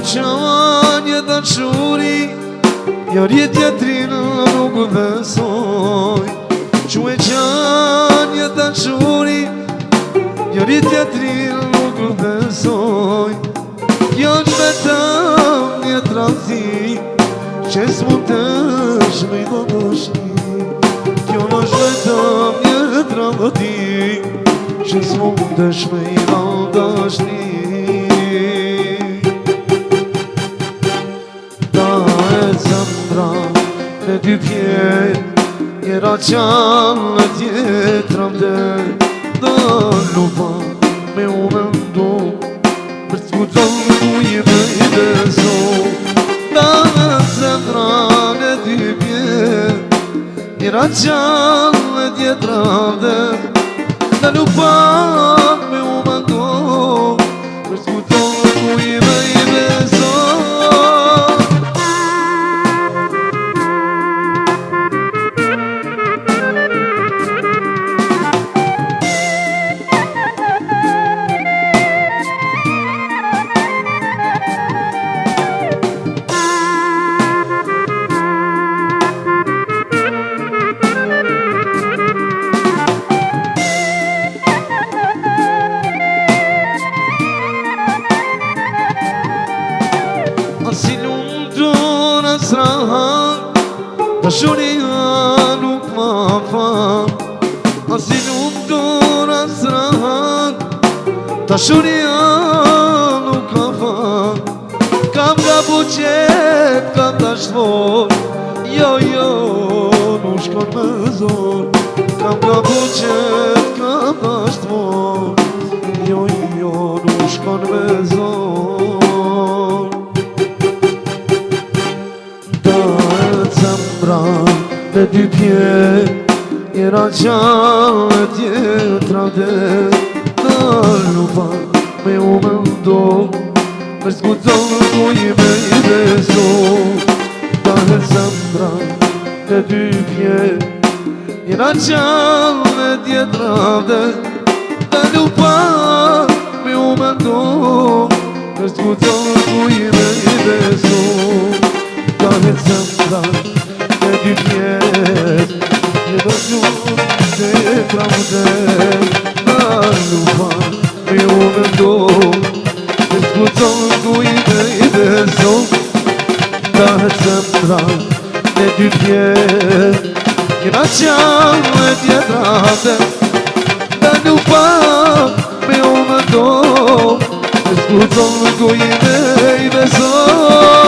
qanje dashuri, njëri tjetrin nuk besoj. Quaj qanje dashuri, njëri tjetrin nuk besoj. Kjo është vetëm një tradhti që s'mund të shmej do dashni. Kjo është vetëm një tradhti që s'mund të shmej do dashni. Da e zemra në dy pjet, njëra qanë në tjetra vdet. Da lupa me u mendu për t'skuton ku jeme i beso. Da e zemra në dy pjet, njëra qanë në tjetra vdet. Da lupa me u mendu për t'skuton ku jeme i beso. Si lumtur as rahat, dashuria nuk ma fal. Si lumtur as rahat, dashuria nuk ma fal. Kam nga buqet, kam dashtvor, jo, nuk shkon me zor. Kam nga buqet, kam dashtvor, jo, nuk shkon me zor. Në dy pjet, njëra qanë e tjetra vdet. Da lupa me u mendu për t'skuton ku jeme i beso. Da e zemra në dy pjet, njëra qanë e tjetra vdet. Da lupa me u mendu për t'skuton ku jeme i beso. Da e zemra në dy pjet, njëra qanë e tjetra vdet. Da lupa me u mendu për t'skuton ku jeme i beso. Da e zemra në dy pjet, njëra qanë e tjetra vdet. Da lupa me u mendu për t'skuton ku jeme i beso.